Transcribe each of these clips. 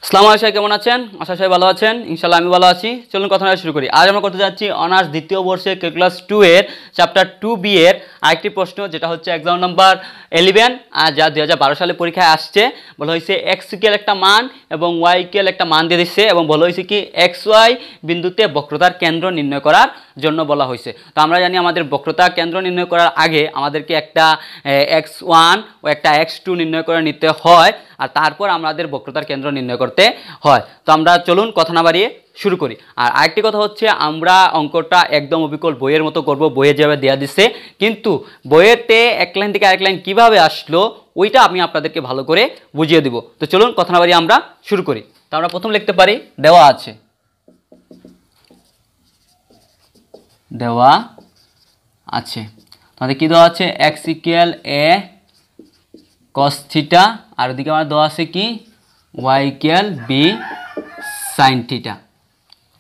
আসসালামু আলাইকুম, কেমন আছেন? আশা করি ভালো আছেন। ইনশাআল্লাহ আমি ভালো আছি। চলুন কথা শুরু করি। আজ আমরা করতে যাচ্ছি অনার্স দ্বিতীয় বর্ষে ক্লাস 2 এর চ্যাপ্টার 2B এর আরেকটি প্রশ্ন, যেটা হচ্ছে এক্সাম নাম্বার 11 আর যা 2012 সালে পরীক্ষায় আসছে। বলা হয়েছে এক্স ইকুয়াল একটা মান এবং ওয়াই ইকুয়াল একটা মান দিয়ে দিচ্ছে এবং বলা হয়েছে কি এক্স ওয়াই বিন্দুতে বক্রতার কেন্দ্র নির্ণয় করার জন্য বলা হয়েছে। তো আমরা জানি আমাদের বক্রতার কেন্দ্র নির্ণয় করার আগে আমাদেরকে একটা x1 ও একটা x2 নির্ণয় করে নিতে হয়, আর তারপর আমাদের বক্রতার কেন্দ্র নির্ণয় করতে হয়। তো আমরা চলুন কথা না বাড়িয়ে শুরু করি। আর আরেকটি কথা হচ্ছে, আমরা অঙ্কটা একদম অবিকল বইয়ের মতো করব, বইয়ে যেভাবে দেওয়া দিচ্ছে, কিন্তু বইয়েতে এক লাইন থেকে আরেক লাইন কীভাবে আসলো ওইটা আমি আপনাদেরকে ভালো করে বুঝিয়ে দিব। তো চলুন কথা না বাড়িয়ে আমরা শুরু করি। তো আমরা প্রথম লিখতে পারি, দেওয়া আছে তোমাদের কি দেওয়া আছে, X equal A cos theta, আর ওদিকে আমার দেওয়া আছে কি Y equal B sine theta.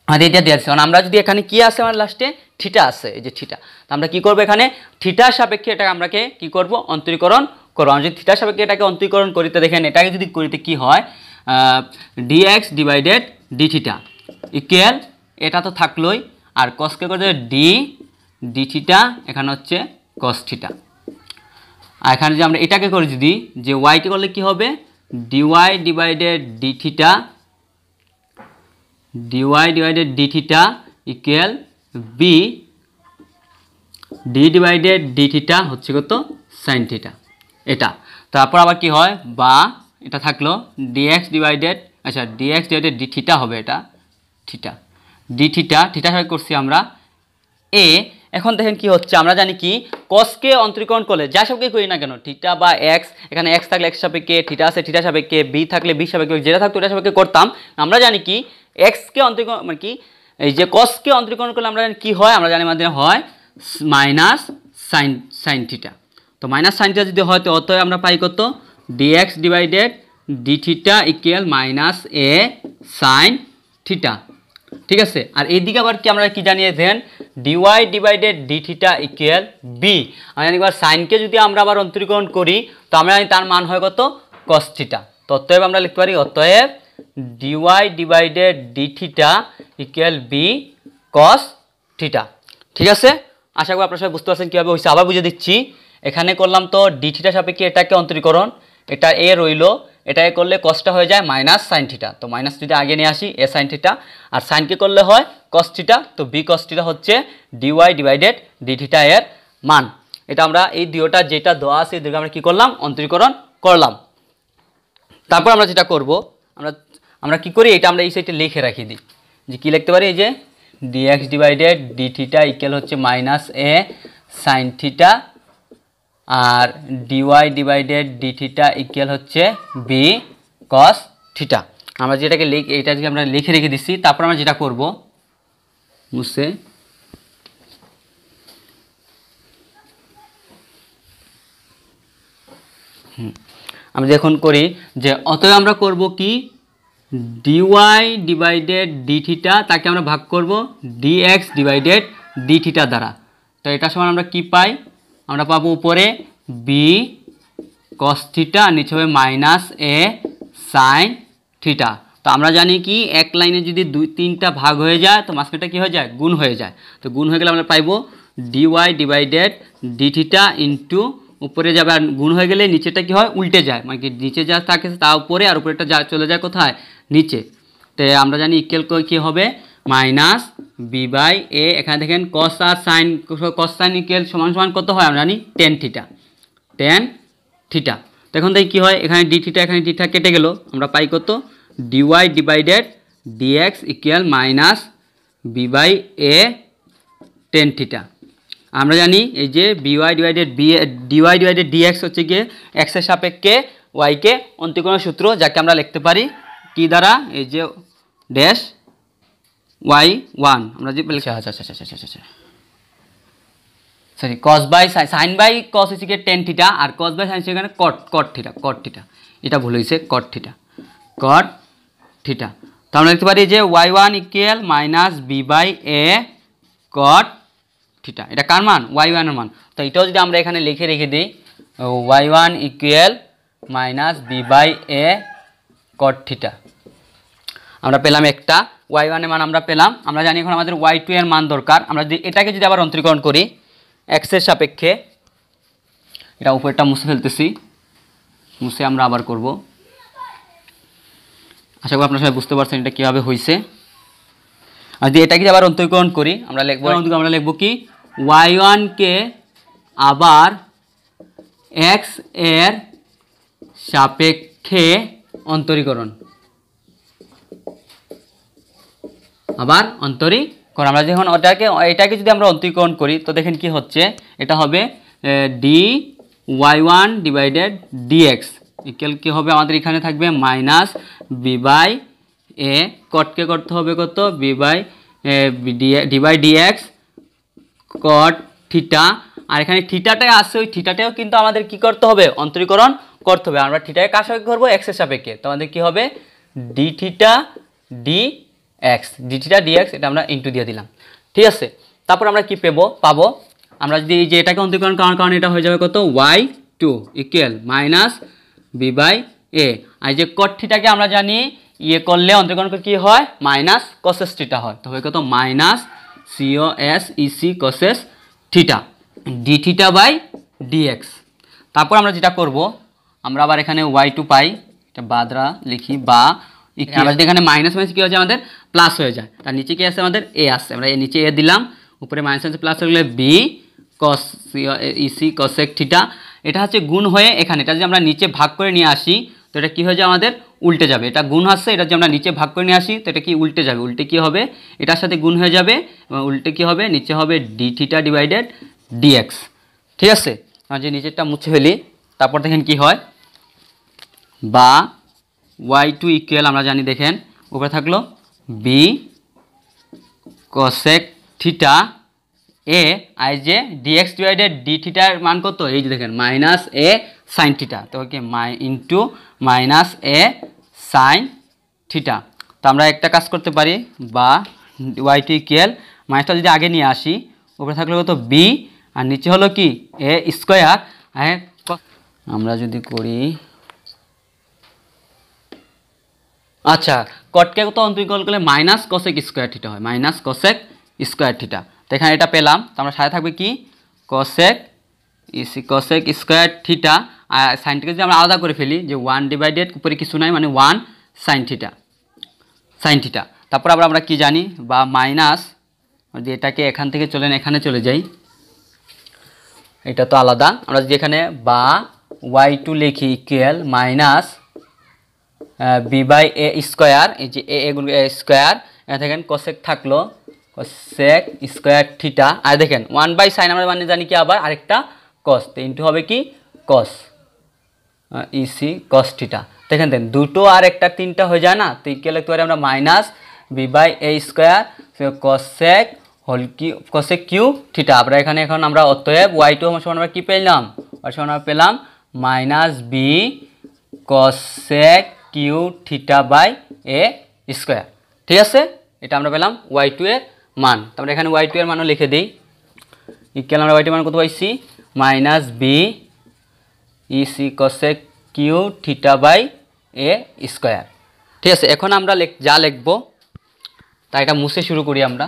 আমাদের এটা দেওয়া আছে। কারণ আমরা যদি এখানে কি আছে, আমার লাস্টে থিটা আছে, এই যে থিটা। তো আমরা কি করব, এখানে থিটার সাপেক্ষে এটাকে আমরা কি করব, অন্তরীকরণ করবো। আমরা যদি থিটার সাপেক্ষে এটাকে অন্তরীকরণ করিতে দেখেন, এটাকে যদি করিতে কি হয়, D X divided D theta equal, এটা তো থাকলোই, আর কসকে করতে ডি থিটা, এখানে হচ্ছে কস থিটা। আর এখানে যে আমরা এটাকে করি যদি, যে ওয়াইকে করলে কি হবে, D Y divided D theta equal B D divided D theta হচ্ছে কত, সাইন থিটা। এটা তারপর আবার কি হয়, বা এটা থাকলো ডিএক্স ডিভাইডেড ডি থিটা হবে, এটা থিটা ডি থিটা সবাই করছি আমরা এ। এখন দেখেন কি হচ্ছে, আমরা জানি কি কসকে অন্তরীকরণ করলে যা সবকে করি না কেন, থিটা বা এক্স, এখানে এক্স থাকলে এক্স সাপেক্ষে, থিটা আছে থিটা সাপেক্ষে, বি থাকলে বি সাপেক্ষে, যেটা থাকতো ওটা সাপেক্ষে করতাম। আমরা জানি কি এক্সকে অন্তরীকরণ মানে কি, এই যে কসকে অন্তরীকরণ করলে আমরা জানি কি হয়, আমরা জানি আমাদের হয় মাইনাস সাইন থিটা। তো মাইনাস সাইন থিটা যদি হয়, তো অতএব আমরা পাই কত, d x divided D theta equal minus a sine theta. ঠিক আছে। আর এইদিকে আবার কি আমরা কি জানিয়ে দেন, d y divided D theta equal b. আমরা জানি এবার সাইনকে যদি আমরা আবার অন্তরীকরণ করি, তো আমরা জানি তার মান হয় কত, কস থিটা। তো অতএব আমরা লিখতে পারি, অতএব D Y divided D theta equal B cos theta. ঠিক আছে, আশা করি আপনারা সবাই বুঝতে পারছেন কীভাবে হয়েছে। আবার বুঝে দিচ্ছি, এখানে করলাম তো ডি থিটা সাপেক্ষে এটাকে অন্তরীকরণ, এটা এ রইলো, এটাকে করলে কসটা হয়ে যায় মাইনাস সাইন থিটা। তো মাইনাস যদি আগে নিয়ে আসি, এ সাইন থিটা, আর সাইনকে করলে হয় কস থিটা, তো বি কস থিটা হচ্ছে ডিওয়াই ডিভাইডেড ডি থিটা এর মান। এটা আমরা এই দুটোটা যেটা দেওয়া আছে, এদেরকে আমরা কী করলাম, অন্তরীকরণ করলাম। তারপর আমরা যেটা করব, আমরা কি করি, এটা আমরা এই সাইডে লিখে রাখি দিই, যে কী লিখতে পারি, এই যে d x divided D theta equal হচ্ছে মাইনাস এ সাইন থিটা, আর d y divided D theta equal হচ্ছে বি কস থিটা। আমরা যেটাকে এটাকে আমরা লিখে রেখে দিচ্ছি। তারপর আমরা যেটা করব, মুছে আমরা যখন করি, যে অতএব আমরা করব কি, ডিওয়াই ডিভাইডেড ডি থিটা তাকে আমরা ভাগ করব ডিএক্স ডিভাইডেড ডি থিটা দ্বারা। তো এটা সমান আমরা কি পাই, আমরা পাবো উপরে বি কস থিটা, নিচে হবে মাইনাস এ সাইন থিটা। তো আমরা জানি কি এক লাইনে যদি তিনটা ভাগ হয়ে যায়, তো মাঝখানটা কী হয়ে যায়, গুণ হয়ে যায়। তো গুণ হয়ে গেলে আমরা পাইবো D Y divided D theta into, উপরে যাবে, আর গুণ হয়ে গেলে নিচেটা কি হয়, উল্টে যায়, মানে কি নিচে যা থাকে তা উপরে, আর উপরেটা যা চলে যায় কোথায়, নিচে। তো আমরা জানি ইকুয়াল কী হবে, মাইনাস বি বাই এ, এখানে দেখেন কস আর সাইন, কস সাইন ইকুয়াল সমান সমান কত হয়, আমরা জানি টেন থিটা। তো এখন দেখি কী হয়, এখানে ডি থিটা এখানে থিটা কেটে গেল, আমরা পাই কত, D Y divided D X equal minus B by A tan theta. আমরা জানি এই যে ডিওয়াই ডিভাইডেড ডিএক্স হচ্ছে গিয়ে এক্সের সাপেক্ষে ওয়াইকে অন্তরীকরণের সূত্র, যাকে আমরা লিখতে পারি কি দ্বারা, এই যে ড্যাশ ওয়াই ওয়ান, আমরা যে sorry cos by sine by cos হচ্ছে গিয়ে টেন থিটা, আর কস বাই সাইন সেখানে কট থিটা, এটা ভুল হয়েছে, কট থিটা। তো আমরা লিখতে পারি যে Y one equal minus B by A cot theta. এটা কার মান, ওয়াই ওয়ানের মান। তো এটাও যদি আমরা এখানে লিখে রেখে দিই, Y one equal minus B by A cot theta. আমরা পেলাম একটা, y1 এর মান আমরা পেলাম। আমরা জানি এখন আমাদের y2 এর মান দরকার। আমরা যদি এটাকে যদি আবার অন্তরীকরণ করি x এর সাপেক্ষে, এটা উপরটা মুছে ফেলতেছি, মুছে আমরা আবার করব। আশা করি আপনারা সবাই বুঝতে পারছেন এটা কীভাবে হয়েছে। আর যদি এটাকে আবার অন্তরীকরণ করি আমরা লিখব কি y1 কে আবার x এর সাপেক্ষে অন্তরীকরণ, আবার অন্তরীকরণ। আমরা যখন এটাকে যদি আমরা অন্তরীকরণ করি তো দেখেন কি হচ্ছে, এটা হবে dy1 ডিভাইডেড dx ইকুয়াল কি হবে, আমাদের এখানে থাকবে মাইনাস b বাই a, কটকে করতে হবে কত, b by d by dx cot theta. আর এখানে থিটাটাই আছে, ওই থিটাটাও কিন্তু আমাদের কি করতে হবে, অন্তরীকরণ করতে হবে। আমরা থিটাকে কার সাপেক্ষে করবো, x এর সাপেক্ষে, তো আমাদের কি হবে d theta dx, d theta dx, এটা আমরা ইনটু দিয়ে দিলাম। ঠিক আছে, তারপর আমরা কি পাবো, আমরা যদি এই যে এটাকে অন্তরীকরণ করার কারণে এটা হয়ে যাবে কত, y2 equal minus b by a। আর যে কট থিটাকে আমরা জানি ইয়ে করলে অন্তরীকরণ করলে কি হয়, মাইনাস কসেস থিটা হয়, তো হয় কত minus cos ec cosec theta d theta by dx। তারপর আমরা যেটা করব, আমরা আবার এখানে y2 পাই, এটা বাদরা লিখি, বা আমরা যদি এখানে মাইনাস মাইনাস কি হয়ে যায় আমাদের প্লাস হয়ে যায়, তার নিচে কি আছে আমাদের a আছে, আমরা এর নিচে a দিলাম, উপরে মাইনাস মাইনাস প্লাস হয়ে গেলে b cos ec cosec theta. এটা হচ্ছে গুণ হয়ে এখানে, এটা যদি আমরা নিচে ভাগ করে নিয়ে আসি তো এটা কি হয়ে যায় আমাদের উল্টে যাবে, এটা গুণ আসছে, এটা যদি আমরা নিচে ভাগ করে নিয়ে আসি তো এটা কি উল্টে যাবে, উল্টে কি হবে, এটার সাথে গুণ হয়ে যাবে এবং উল্টে কি হবে, নিচে হবে d থিটা ডিভাইডেড dx। ঠিক আছে, আমরা যে নিচেরটা মুছে ফেলি, তারপর দেখেন কি হয়, বা y2 ইকুয়াল আমরা জানি, দেখেন উপরে থাকলো b cosec থিটা a, আর যে dx ডিভাইডেড d থিটার মান কত, এই যে দেখেন মাইনাস a sin থিটা, তো কি into minus a sin theta. তো আমরা একটা কাজ করতে পারি, বা y2 ইকুয়াল মাইনাসটা যদি আগে নিয়ে আসি, উপরে থাকলো কত b, আর নিচে হলো কি a স্কোয়ার। আমরা যদি করি, আচ্ছা কটকে কত অন্তরীকরণ করলে মাইনাস কসেক স্কোয়ার থিটা হয়, মাইনাস কসেক স্কোয়ার থিটা। তো এখানে এটা পেলাম, তো আমরা সাথে থাকবে কি কসেক কসেক স্কোয়ার থিটা, আর সাইনটাকে যদি আমরা আলাদা করে ফেলি, যে 1 ডিভাইডেড উপরে কিছু নাই, মানে 1 সাইন থিটা। তারপর আবার আমরা কি জানি, বা মাইনাস, যদি এটাকে এখান থেকে এখানে চলে যাই, এটা তো আলাদা, আমরা যদি এখানে বা y2 লিখি equal minus b by a square, এই যে a গুণ a স্কোয়ার, এখানে দেখেন কসেক থাকলো কসেক স্কোয়ার থিটা, আর দেখেন 1 বাই সাইন আমরা মানে জানি কি আবার আরেকটা কস, তো ইন্টু হবে কি কস ইসি কস থিটা। দেখেন দুটো আর একটা তিনটা হয়ে যায় না, তো ইকুয়াল লিখতে পারি আমরা minus b by a square cosec whole কি কসেক কিউ থিটা। আমরা এখানে এখন আমরা অতএব y2 সমান আমরা কি পেলাম, সমান আমরা পেলাম minus b cosec Q theta by a square. ঠিক আছে, এটা আমরা পেলাম y2 এর মান। তারপরে এখানে y2 এর মানও লিখে দিই, ইকুয়াল আমরা y2 এর মান কত পাইছি, মাইনাস b ইসি cosec Q theta by a square. ঠিক আছে, এখন আমরা যা লিখবো তা এটা মুছে শুরু করি আমরা।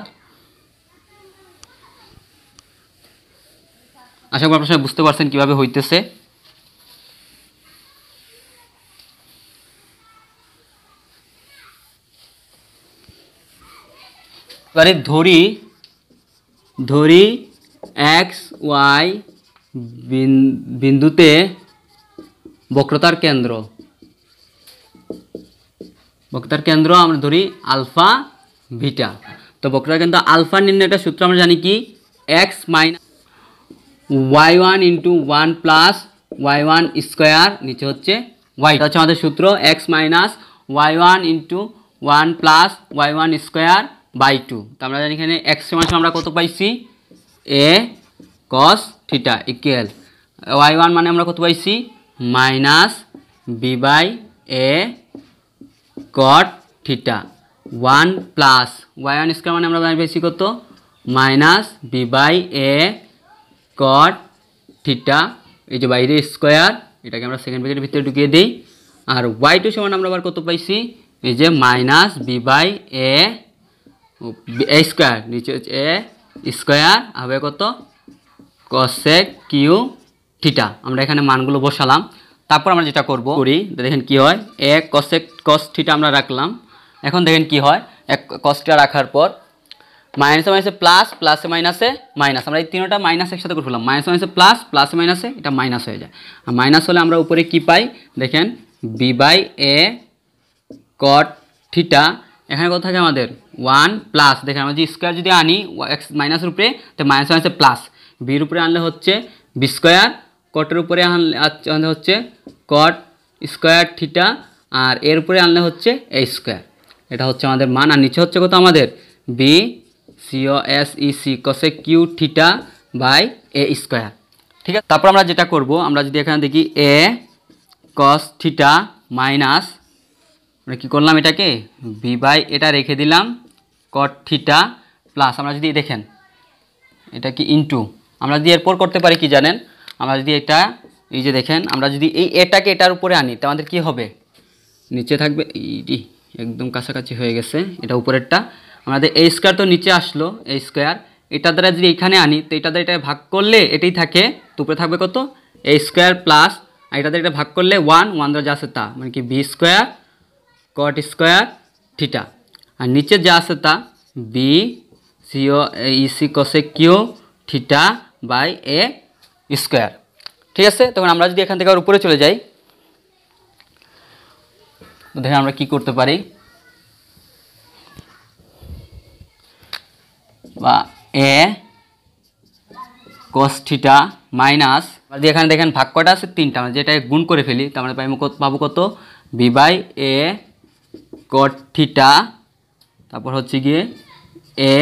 আশা করি আপনারা বুঝতে পারছেন কিভাবে হইতেছে। এবারে ধরি এক্স ওয়াই বিন্দুতে বক্রতার কেন্দ্র আমরা ধরি আলফা বিটা। তো বক্রতার কেন্দ্র আলফা নির্ণয়ের সূত্র আমরা জানি কি X minus y1 into 1 plus y1 square, নিচে হচ্ছে y, এটা হচ্ছে আমাদের সূত্র X minus y1 into 1 plus y1 square by 2। তো আমরা জানি এখানে এক্স সমান আমরা কত পাইছি, a cos theta equal y1 মানে আমরা কত পাইছি, minus b by a cot theta 1 plus y1 square মানে আমরা পাইছি কত, minus b by a cot theta, এই যে বাইরে স্কোয়ার, এটাকে আমরা সেকেন্ড ব্র্যাকেটের ভিতরে ঢুকিয়ে দিই, আর y2 সমান আমরা আবার কত পাইছি, এই যে minus B by A square, নিচে হচ্ছে এ স্কোয়ার হবে কত কসেক কিউ থিটা। আমরা এখানে মানগুলো বসালাম। তারপর আমরা যেটা করি দেখেন কি হয়, এ কসেক কস থিটা আমরা রাখলাম। এখন দেখেন কি হয়, এক কসটা রাখার পর মাইনাসে মাইনাসে প্লাস, প্লাসে মাইনাসে মাইনাস, আমরা এই তিনটা মাইনাস একসাথে করে ফেললাম, মাইনাসে মাইনাসে প্লাস, প্লাসে মাইনাসে এটা মাইনাস হয়ে যায়। আর মাইনাস হলে আমরা উপরে কি পাই দেখেন, B by A cot theta. এখানে কত থাকে আমাদের 1 প্লাস, দেখেন আমরা যদি স্কোয়ার যদি আনি এক্স মাইনাসের উপরে, তো মাইনাসে মাইনাসে প্লাস, বির উপরে আনলে হচ্ছে বি স্কোয়ার, কটের উপরে আনলে হচ্ছে কট স্কোয়ার থিটা, আর এর উপরে আনলে হচ্ছে এ স্কোয়ার। এটা হচ্ছে আমাদের মান। আর নিচে হচ্ছে কত আমাদের B COSEC cosec Q theta by A square. ঠিক আছে, তারপর আমরা যেটা করব, আমরা যদি এখানে দেখি এ কস থিটা মাইনাস, আমরা কী করলাম এটাকে বি বাই এটা রেখে দিলাম কট থিটা প্লাস, আমরা যদি দেখেন এটা কি ইনটু, আমরা যদি এরপর করতে পারি কি জানেন, আমরা যদি এটা এই যে দেখেন আমরা যদি এই এটাকে এটার উপরে আনি, তো আমাদের কী হবে, নিচে থাকবে এই একদম কাছাকাছি হয়ে গেছে, এটা উপরেরটা আমাদের এ স্কোয়ার তো নিচে আসলো এ স্কোয়ার, এটা দ্বারা যদি এখানে আনি তো এটা দ্বারা এটা ভাগ করলে এটাই থাকে, তো উপরে থাকবে কত এ স্কোয়ার প্লাস, আর এটা দ্বারা এটা ভাগ করলে 1 দ্বারা যা আছে তা, মানে কি b square cot square theta, আর নিচে যা আছে তা b COSEC cosec Q theta by A square. ঠিক আছে, তখন আমরা যদি এখান থেকে আর উপরে চলে যাই, দেখেন আমরা কি করতে পারি, বা এ কস থিটা মাইনাস, যদি এখানে দেখেন ভাগ কটা আছে 3টা, আমরা যেটা গুণ করে ফেলি, তার মানে পাবো কত b by A cot theta, তারপর হচ্ছে গিয়ে এ,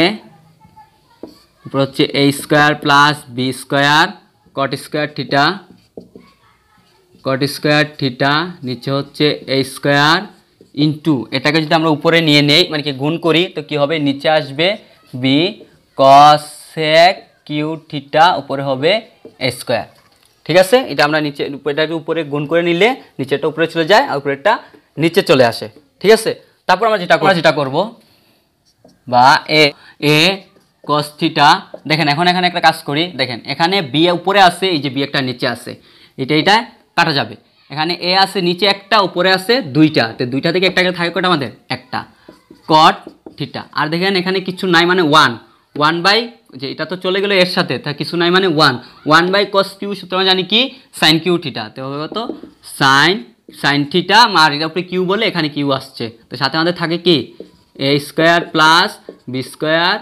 তারপর হচ্ছে a square plus b square cot square theta, cot square theta, নিচে হচ্ছে এ স্কোয়ার ইন্টু, এটাকে যদি আমরা উপরে নিয়ে নেই মানে কি গুণ করি, তো কি হবে নিচে আসবে বি কসেক কিউ থিটা, উপরে হবে এ স্কোয়ার। ঠিক আছে, এটা আমরা নিচে এটাকে উপরে গুণ করে নিলে নিচেটা উপরে চলে যায় আর উপরেরটা নিচে চলে আসে। ঠিক আছে, তারপর আমরা যেটা করব, বা এ কস থিটা, দেখেন এখন এখানে একটা কাজ করি, দেখেন এখানে বি উপরে আছে, এই যে বি একটা নিচে আছে, এটা কাটা যাবে, এখানে এ আছে নিচে একটা, উপরে আছে 2টা, তো 2টা থেকে একটা থাকে কটা আমাদের একটা কট থিটা, আর দেখেন এখানে কিছু নাই মানে 1 বাই, যে এটা তো চলে গেলো এর সাথে, তা কিছু নাই মানে 1 বাই কস কিউ, সুতরাং জানি কি সাইন কিউ থিটা, তো হবে কত সাইন থিটা, আর এটা উপরে কিউ বলে এখানে কিউ আসছে, তো সাথে আমাদের থাকে কি a square plus b square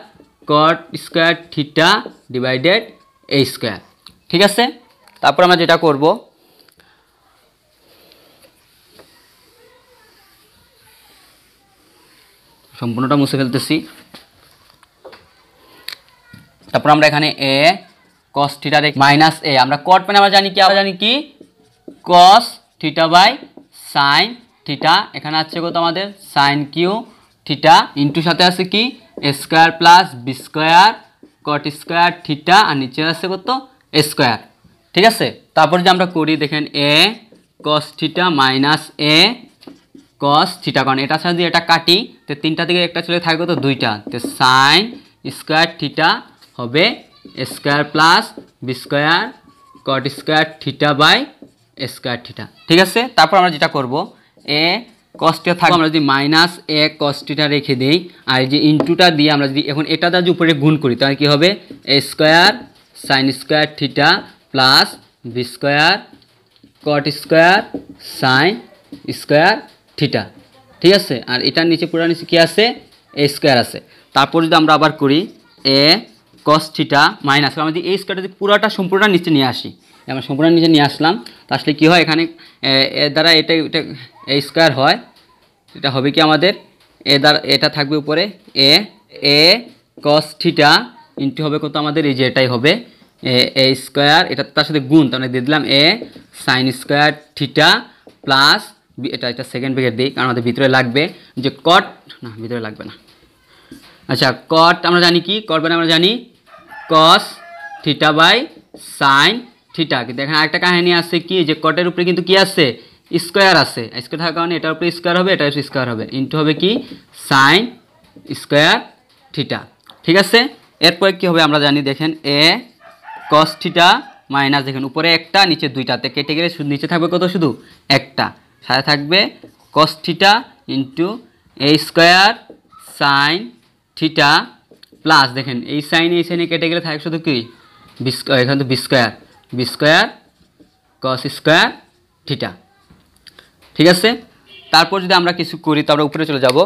cot square theta divided a square. ঠিক আছে, তারপর আমরা যেটা করব, সম্পূর্ণটা মুছে ফেলতেছি, তারপর আমরা এখানে এ কস থিটা মাইনাস এ, আমরা কট মানে আমরা জানি কি cos theta by sine theta, এখানে আছে কত আমাদের সাইন কিউ থিটা, ইন্টু সাথে আছে কি a square plus b square cot square theta, আর নিচে আছে কত এ স্কোয়ার। ঠিক আছে, তারপর যে আমরা করি দেখেন এ কস থিটা মাইনাস এ কস থিটা, কারণ এটা সাথে এটা কাটি, তো 3টা থেকে একটা চলে থাকবে কত 2টা, তো সাইন স্কোয়ার থিটা হবে a square plus b square cot square theta by A square theta. ঠিক আছে, তারপর আমরা যেটা করব, এ কস থিটা থাকবে, আমরা যদি মাইনাস এ কস থিটা রেখে দিই, আর এই যে ইন্টুটা দিয়ে আমরা যদি এখন এটা দ্বারা উপরে গুণ করি, তাহলে কী হবে a square sine square theta plus b square cot square sine square theta. ঠিক আছে, আর এটার নিচে পুরো নিচে কী আছে এ স্কোয়ার আছে। তারপর যদি আমরা আবার করি এ কস থিটা মাইনাস, আমরা যদি এই স্কোয়ারটা যদি পুরোটা সম্পূর্ণ নিচে নিয়ে আসি, আমরা সম্পূর্ণ নিচে নিয়ে আসলাম, তো আসলে কী হয় এখানে এর দ্বারা এটা এ স্কোয়ার হয়, এটা হবে কি আমাদের এ দ্বারা এটা থাকবে উপরে এ কস থিটা ইন্টু হবে কত আমাদের এই যে এটাই হবে এ স্কোয়ার, এটা তার সাথে গুণ, তাহলে দিয়ে দিলাম এ সাইন স্কোয়ার থিটা প্লাস এটা সেকেন্ড ব্র্যাকেট দিই, কারণ আমাদের ভিতরে লাগবে যে কট, না ভিতরে লাগবে না, আচ্ছা কট আমরা জানি কি কট মানে আমরা জানি cos theta by sine theta, কিন্তু এখানে আরেকটা কাহিনী আছে কি যে কটের উপরে কিন্তু কি আছে স্কোয়ার আছে, স্কোয়ার থাকার কারণে এটার উপরে স্কোয়ার হবে, এটার উপরে স্কোয়ার হবে, ইন্টু হবে কি সাইন স্কোয়ার থিটা। ঠিক আছে, এরপরে কি হবে আমরা জানি, দেখেন এ কস থিটা মাইনাস, দেখেন উপরে একটা নিচে দুইটাতে কেটে গেলে নিচে থাকবে কত, শুধু একটা, সাথে থাকবে কস থিটা ইন্টু এ স্কোয়ার সাইন থিটা প্লাস, দেখেন এই সাইনে কেটে গেলে থাকে শুধু কি এখানে তো B square cos square theta. ঠিক আছে, তারপর যদি আমরা কিছু করি তো আমরা উপরে চলে যাব,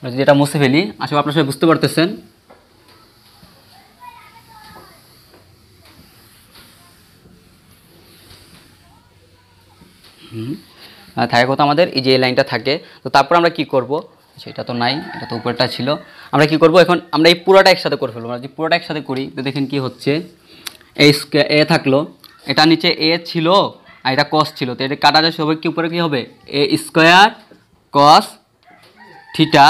যদি এটা মুছে ফেলি, আশা করি আপনারা সবাই বুঝতে পারতেছেন। থাকে কত আমাদের এই যে এই লাইনটা থাকে। তো তারপর আমরা কি করব, সেটা তো নাই, এটা তো উপরটা ছিল। আমরা কি করব, এখন আমরা এই পুরোটা একসাথে করে ফেলবো। আমরা যদি পুরোটা একসাথে করি তো দেখেন কি হচ্ছে, এই এ থাকলো, এটা নিচে এ ছিল আর এটা কস ছিল, তো এটা কাটা যায়, সবাই কি উপরে কি হবে a square cos theta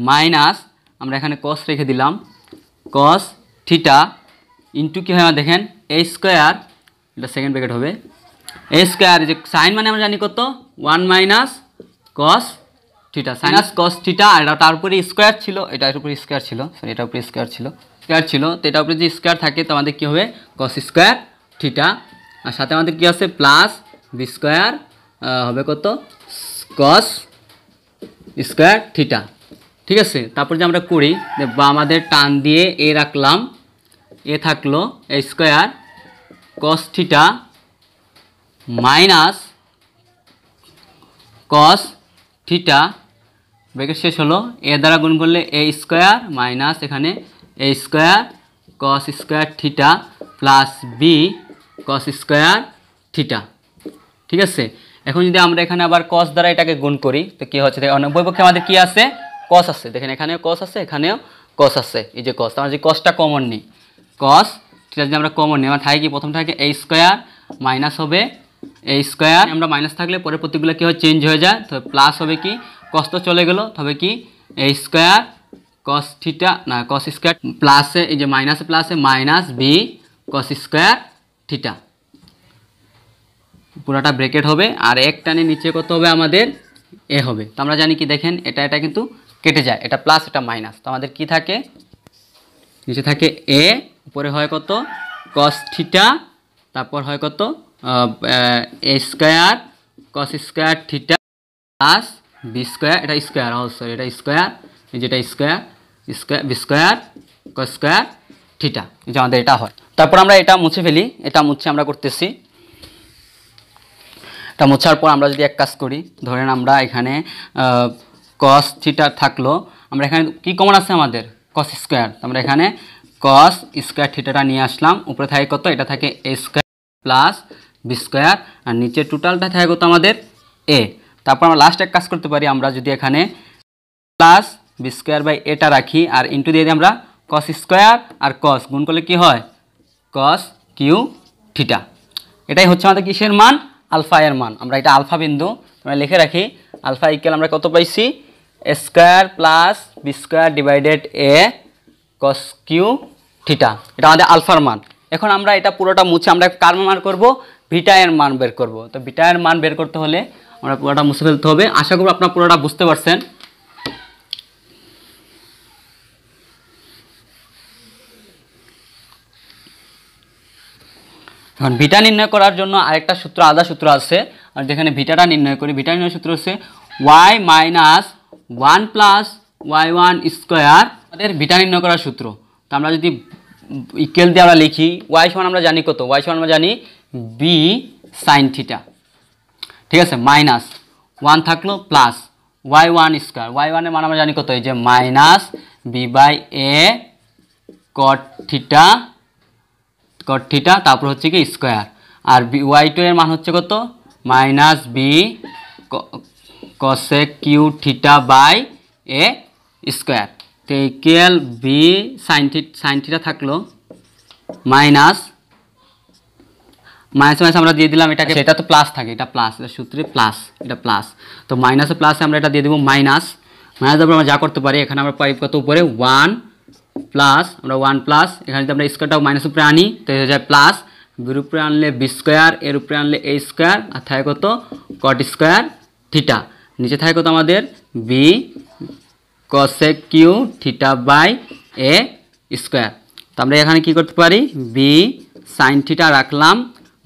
minus, আমরা এখানে কস রেখে দিলাম, কস থিটা ইন্টু কী হয় আমার দেখেন এ স্কোয়ার, এটা সেকেন্ড ব্র্যাকেট হবে, এ স্কোয়ার, যে সাইন মানে আমরা জানি কত 1 minus cos theta, sinus cos theta, আর এটা তার উপরে স্কোয়ার ছিল, এটার উপরে স্কোয়ার ছিল, সরি এটার উপরে স্কোয়ার ছিল, তো এটার উপরে যে স্কোয়ার থাকে তো আমাদের কী হবে কস স্কোয়ার থিটা, আর সাথে আমাদের কী আছে প্লাস বি স্কোয়ার হবে কত কস স্কোয়ার থিটা। ঠিক আছে, তারপর যে আমরা করি বা আমাদের টান দিয়ে এ রাখলাম, এ থাকলো a square cos theta minus cos theta, bracket শেষ হলো, এ দ্বারা গুণ করলে এ স্কোয়ার মাইনাস এখানে a square cos square theta plus b cos square theta. ঠিক আছে, এখন যদি আমরা এখানে আবার কস দ্বারা এটাকে গুণ করি তো কী হচ্ছে, উভয় পক্ষে আমাদের কী আছে কস আছে, দেখেন এখানেও কস আছে এখানেও কস আছে, এই যে কস, আমরা যে কসটা কমন নিই, কস থিটা যদি আমরা কমন নিই, আমার থাকে কি প্রথম থাকে এ স্কোয়ার মাইনাস হবে এ স্কোয়ার, আমরা মাইনাস থাকলে পরে প্রতিগুলো কী হয় চেঞ্জ হয়ে যায়, তো প্লাস হবে কি কস তো চলে গেল, তবে কি এ স্কোয়ার কস থিটা না কস স্কোয়ার প্লাসে এই যে মাইনাসে প্লাসে minus B cos square theta, পুরাটা ব্রেকেট হবে, আর এক টানে নিচে কত হবে আমাদের এ হবে। তো আমরা জানি কি দেখেন এটা কিন্তু কেটে যায়, এটা প্লাস এটা মাইনাস, তো আমাদের কি থাকে নিচে থাকে এ, উপরে হয় কত কস থিটা, তারপর হয় কত a square cos square theta plus b square, এটা স্কোয়ার সরি এটা স্কোয়ার, এই যেটা square b square cos square theta, এই যে আমাদের এটা হয়। তারপর আমরা এটা মুছে ফেলি, এটা মুছে আমরা করতেছি, এটা মোছার পর আমরা যদি এক কাজ করি, ধরেন আমরা এখানে কস থিটা থাকলো, আমরা এখানে কি কমন আছে আমাদের কস স্কোয়ার, আমরা এখানে কস স্কোয়ার থিটাটা নিয়ে আসলাম, উপরে থাকে কত এটা থাকে a square plus b square, আর নিচে টোটালটা থাকে কত আমাদের এ। তারপর আমরা লাস্ট এক কাজ করতে পারি, আমরা যদি এখানে প্লাস বি স্কোয়ার বাই এটা রাখি আর ইন্টু দিয়ে দিই আমরা কস স্কোয়ার আর কস গুণ করলে কি হয় কস কিউ থিটা, এটাই হচ্ছে আমাদের কিসের মান আলফা এর মান। আমরা এটা আলফা বিন্দু আমরা লিখে রাখি, আলফা ইকুয়াল আমরা কত পাইছি a square plus b square divided a cos q theta, এটা আমাদের আলফার মান। এখন আমরা এটা পুরোটা মুছে আমরা কার মান করব ভিটা এর মান বের করব, তো ভিটা এর মান বের করতে হলে আমরা পুরোটা মুছে ফেলতে হবে। আশা করি আপনারা পুরোটা বুঝতে পারছেন। এখন ভিটা নির্ণয় করার জন্য আরেকটা সূত্র আলাদা সূত্র আছে, আর যেখানে ভিটাটা নির্ণয় করি, ভিটা নির্ণয় সূত্র হচ্ছে Y minus 1 plus y1 square, আমাদের ভিটা নির্ণয় করার সূত্র। তো আমরা যদি ইকুয়াল দিয়ে আমরা লিখি ওয়াই সমান আমরা জানি কত, ওয়াই সমান আমরা জানি বি সাইন থিটা, ঠিক আছে, মাইনাস 1 থাকলো প্লাস y1 স্কোয়ার, y1 এর মান আমরা জানি কত, এই যে minus B by A cot theta, তারপর হচ্ছে কি স্কোয়ার, আর y2 এর মান হচ্ছে কত minus B cosec Q theta by A square. তো ইকুয়াল বি সাইন থিটা থাকলো মাইনাস মাইনাস আমরা দিয়ে দিলাম এটাকে, এটা তো প্লাস থাকে, এটা প্লাস, এটা সূত্রে প্লাস, এটা প্লাস, তো মাইনাসে প্লাসে আমরা এটা দিয়ে দেবো মাইনাস তারপর আমরা যা করতে পারি এখানে আমরা পাই কত উপরে 1 প্লাস, আমরা 1 প্লাস এখানে যদি আমরা স্কোয়ারটাও মাইনাস উপরে আনি তো হয়ে যায় প্লাস, বির উপরে আনলে বি স্কোয়ার, এর উপরে আনলে এ স্কোয়ার, আর থাকে কত কট স্কোয়ার থিটা। নিচে থাকে কত আমাদের B cosec Q theta by A square. তো আমরা এখানে কি করতে পারি, বি সাইন থিটা রাখলাম,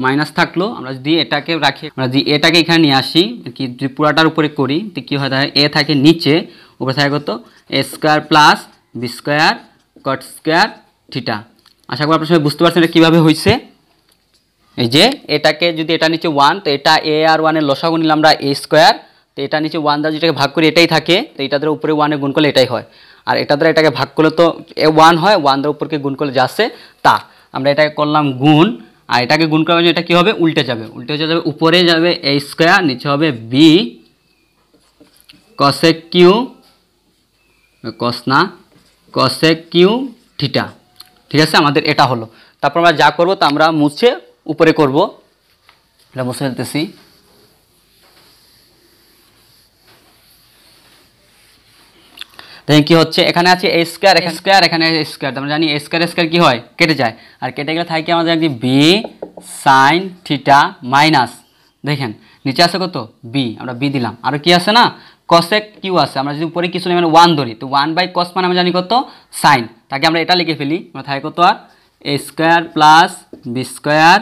মাইনাস থাকলো। আমরা যদি এটাকে রাখি, আমরা যদি এটাকে এখানে নিয়ে আসি, কি যদি পুরাটার উপরে করি তো কী হয়, তাহলে এ থাকে নিচে, উপরে থাকে কত a square plus b square cot square theta. আশা করি আপনার সবাই বুঝতে পারছেন এটা কীভাবে হয়েছে। এই যে এটাকে যদি এটা নিচে 1, তো এটা এ আর 1-এর লসাগু নিলাম আমরা এ স্কোয়ার, তো এটা নিচে 1 দ্বারা যেটাকে ভাগ করি এটাই থাকে, তো এটা দ্বারা উপরে 1-এ গুণ করলে এটাই হয়। আর এটা দ্বারা এটাকে ভাগ করলে তো 1 হয়, 1 দ্বারা উপরকে গুণ করলে যাচ্ছে তা। আমরা এটাকে করলাম গুণ, আর এটাকে গুণ করার জন্য এটা কী হবে, উল্টে যাবে, উল্টে যাবে, উপরে যাবে এ স্কোয়ার, নিচে হবে B cosec cube cosec Q theta. ঠিক আছে, আমাদের এটা হলো। তারপর আমরা যা করবো তা আমরা মুছে উপরে করব, এটা মুছে ফেলতেছি। দেখেন কি হচ্ছে, এখানে আছে এ স্কোয়ার, এখানে এ স্কোয়ার, আমরা জানি এ স্কোয়ার কি হয়, কেটে যায়, আর কেটে গেলে থাকে আমাদের একটি বি সাইন থিটা মাইনাস, দেখেন নিচে আছে কত বি, আমরা বি দিলাম, আর কি আছে না কসেক কিউ আছে। আমরা যদি উপরে কিছু নেই মানে 1 ধরি, তো 1/cos মানে আমরা জানি কত সাইন, তাকে আমরা এটা লিখে ফেলি, আমরা থাকে কত আর a square plus b square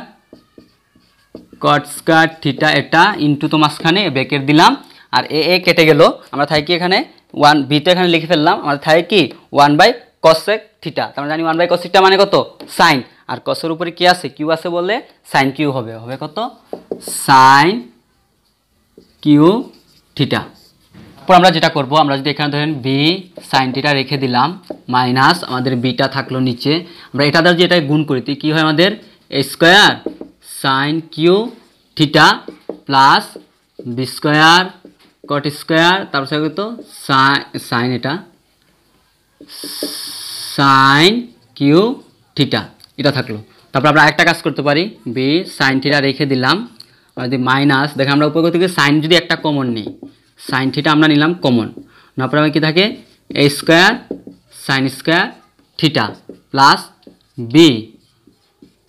cot square theta, এটা ইন্টু তো মাঝখানে ব্রেকেট দিলাম, আর এ কেটে গেল, আমরা থাকি এখানে 1 বি তো এখানে লিখে ফেললাম, আমরা থাকে কি 1/cosec থিটা, আমরা জানি 1/cos থিটা মানে কত সাইন, আর কসের উপরে কি আছে কিউ আছে বলে সাইন কিউ হবে, হবে কত সাইন কিউ থিটা। তারপর আমরা যেটা করব, আমরা যদি এখানে ধরেন বি সাইন থিটা রেখে দিলাম, মাইনাস আমাদের বিটা থাকলো নিচে, আমরা এটা দ্বারা যেটা গুণ করি তো কী হয় আমাদের a square sine q theta plus b square cot square, তারপর কত সাইন, এটা সাইন কিউ থিটা, এটা থাকলো। তারপর আমরা একটা কাজ করতে পারি, বি সাইন থিটা রেখে দিলাম, যদি মাইনাস, দেখেন আমরা উপর থেকে সাইন যদি একটা কমন নিই, সাইন থিটা আমরা নিলাম কমন, তারপরে আমার কী থাকে a square sine square theta plus b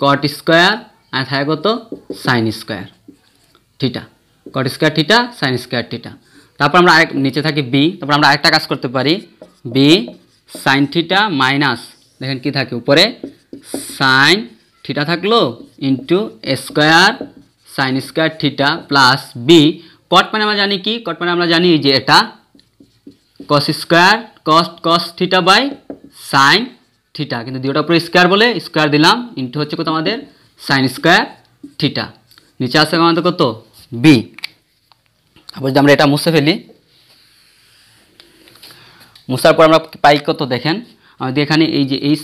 cot square, আর থাকে কত sine square theta, cot square theta sine square theta. তারপর আমরা নিচে থাকি বি, তারপর আমরা আরেকটা কাজ করতে পারি, বি সাইন থিটা মাইনাস, দেখেন কি থাকে উপরে সাইন থিটা থাকলো into square sine square theta plus b cot মানে আমরা জানি কি, কট মানে আমরা জানি যে এটা cos square cos theta by sine theta, কিন্তু দুটোটা উপরে স্কোয়ার বলে স্কোয়ার দিলাম, ইন্টু হচ্ছে কত আমাদের সাইন স্কোয়ার থিটা, নিচে আসছে আমাদের কত বি। তারপর যদি আমরা এটা মুছে ফেলি, মুছার পর আমরা পাই কত, দেখেন আমাদের এখানে এই যে এই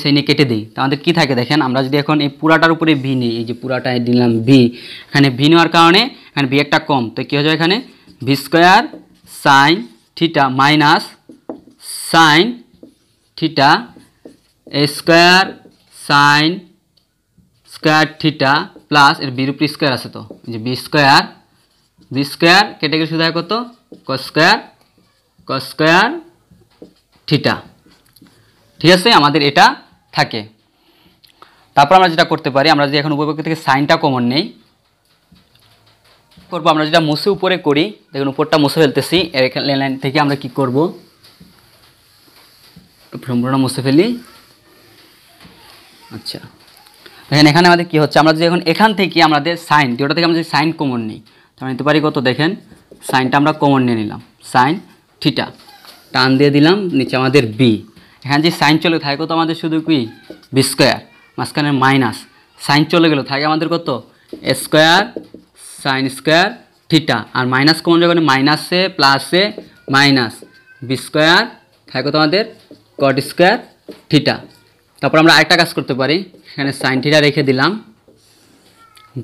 সাইনে কেটে দিই, তো আমাদের কী থাকে দেখেন, আমরা যদি এখন এই পুরাটার উপরে ভি নিই, এই যে পুরাটায় দিলাম ভি, এখানে ভি নেওয়ার কারণে এখানে ভি একটা কম, তো কী হয়ে যাবে এখানে v square sine theta minus sine theta a square sine square theta plus এর বির উপরে স্কোয়ার আছে, তো এই যে বি স্কোয়ার কেটে গেলে শুধু হয় কত কস স্কোয়ার থিটা। ঠিক আছে, আমাদের এটা থাকে। তারপর আমরা যেটা করতে পারি, আমরা যদি এখন উপপক্ষ থেকে সাইনটা কমন নেই করবো, আমরা যেটা মুছে উপরে করি, দেখুন উপরটা মুছে ফেলতেছি, এর লাইন থেকে আমরা কি করব সম্পূর্ণ মুছে ফেলি। আচ্ছা দেখেন এখানে আমাদের কি হচ্ছে, আমরা যদি এখন এখান থেকে আমাদের সাইন দুটো থেকে আমরা যদি সাইন কমন নিই, তাহলে নিতে পারি কত, দেখেন সাইনটা আমরা কমন নিয়ে নিলাম, সাইন থিটা টান দিয়ে দিলাম, নিচে আমাদের বি, এখানে যে সাইন চলে থাকে কত আমাদের শুধু কি বি স্কোয়ার, মাঝখানে মাইনাস সাইন চলে গেল, থাকে আমাদের কত a square sine square theta, R minus common যখন মাইনাসে প্লাসে মাইনাস বি স্কোয়ার, থাকে কত আমাদের কট স্কোয়ার থিটা। তারপর আমরা আরেকটা কাজ করতে পারি, এখানে সাইন থিটা রেখে দিলাম,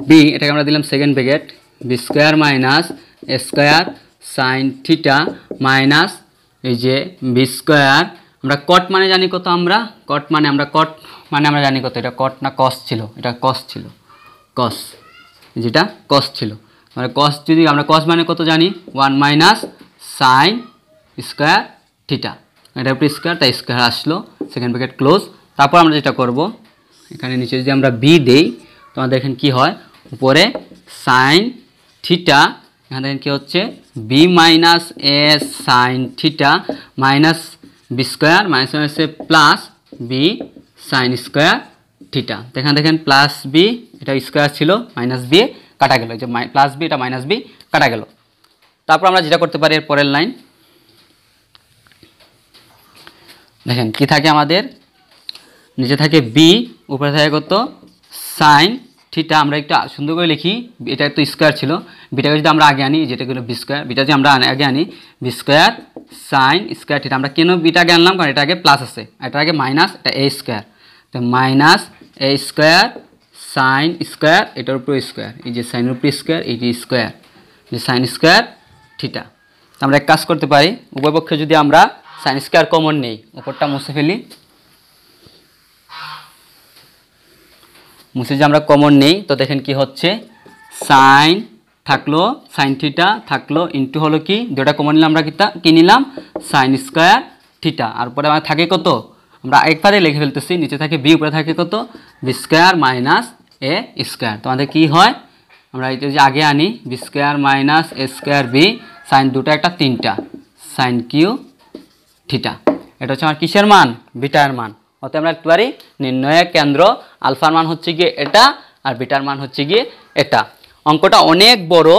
বি এটাকে আমরা দিলাম second bracket, b square minus a square sine theta minus এই যে বি স্কোয়ার, আমরা কট মানে জানি কত, আমরা কট মানে আমরা জানি কত, এটা কট না কস ছিল, এটা কস ছিল, কস যেটা কস ছিল, মানে কস যদি আমরা কস মানে কত জানি 1 মাইনাস সাইন স্কোয়ার থিটা, এটার উপরে স্কোয়ার তাই স্কোয়ার আসলো, সেকেন্ড ব্র্যাকেট ক্লোজ। তারপর আমরা যেটা করব, এখানে নিচে যদি আমরা বি দেই, তোমাদের দেখেন কি হয়, উপরে সাইন থিটা, এখানে দেখেন কি হচ্ছে b minus a sine theta minus b square minus হচ্ছে plus b sine square theta. এখানে দেখেন প্লাস বি, এটা স্কোয়ার ছিল, মাইনাস বি কাটা গেল, যে প্লাস বি এটা মাইনাস বি কাটা গেল। তারপর আমরা যেটা করতে পারি এর পরের লাইন, দেখেন কি থাকে আমাদের, নিচে থাকে বি, উপরে থাকে কত সাইন থিটা। আমরা একটু সুন্দর করে লিখি, এটা তো স্কোয়ার ছিল, বিটাকে যদি আমরা আগে আনি, যেটা হলো বি স্কোয়ার, বিটা যদি আমরা আগে আনি B square sine square theta. আমরা কেন বিটা আগে আনলাম, কারণ এটা আগে প্লাস আছে, এটা আগে মাইনাস, এটা এ স্কোয়ার, তো minus a square sine square, এটার উপরে স্কোয়ার, এই যে সাইনের উপরে স্কোয়ার, এইটি স্কোয়ার, যে সাইন স্কোয়ার থিটা। আমরা এক কাজ করতে পারি, উভয় পক্ষে যদি আমরা সাইন স্কোয়ার কমন নেই, উপরটা মুছে ফেলি, মুছে যে আমরা কমন নেই, তো দেখেন কি হচ্ছে সাইন থাকলো, সাইন থিটা থাকলো, ইন্টু হলো কি দুটা কমন নিলাম, আমরা কি নিলাম সাইন স্কোয়ার থিটা। আর পরে আমার থাকে কত, আমরা একবারে লিখে ফেলতেছি, নিচে থাকে বি, উপরে থাকে কত B square minus a square. তো আমাদের কী হয়, আমরা এটা যে আগে আনি B square minus a square B, sign দুটো একটা তিনটা, সাইন কিউ থিটা। এটা হচ্ছে আমার কিসের মান, বিটার মান। অতএব আমরা লিখতে পারি নির্ণয়ের কেন্দ্র আলফার মান হচ্ছে গিয়ে এটা, আর বিটার মান হচ্ছে গিয়ে এটা। অঙ্কটা অনেক বড়,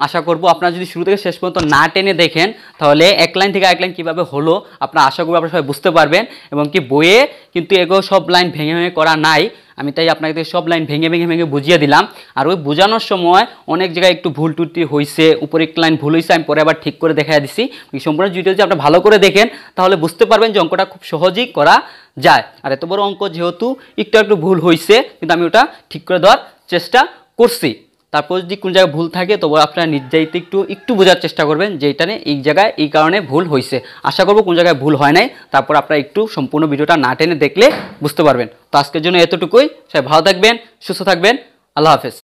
আশা করব আপনারা যদি শুরু থেকে শেষ পর্যন্ত না টেনে দেখেন, তাহলে এক লাইন থেকে এক লাইন কীভাবে হলো আপনারা আশা করব আপনারা সবাই বুঝতে পারবেন। এবং কি বইয়ে কিন্তু এগুলো সব লাইন ভেঙে ভেঙে করা নাই, আমি তাই আপনাকে সব লাইন ভেঙে ভেঙে ভেঙে বুঝিয়ে দিলাম। আর ওই বোঝানোর সময় অনেক জায়গায় একটু ভুল টুটি হয়েছে, উপরে একটা লাইন ভুল হয়েছে, আমি পরে আবার ঠিক করে দেখা দিচ্ছি। এই সম্পূর্ণ ভিডিও যদি আপনি ভালো করে দেখেন তাহলে বুঝতে পারবেন যে অঙ্কটা খুব সহজেই করা যায়। আর এত বড় অঙ্ক যেহেতু একটু ভুল হয়েছে, কিন্তু আমি ওটা ঠিক করে দেওয়ার চেষ্টা করছি। তারপর যদি কোন জায়গায় ভুল থাকে তবু আপনারা নির্যাতিত একটু বোঝার চেষ্টা করবেন যে এটা এই জায়গায় এই কারণে ভুল হয়েছে। আশা করব কোন জায়গায় ভুল হয় নাই, তারপর আপনারা একটু সম্পূর্ণ ভিডিওটা না টেনে দেখলে বুঝতে পারবেন। তো আজকের জন্য এতটুকুই, সবাই ভালো থাকবেন, সুস্থ থাকবেন, আল্লাহ হাফেজ।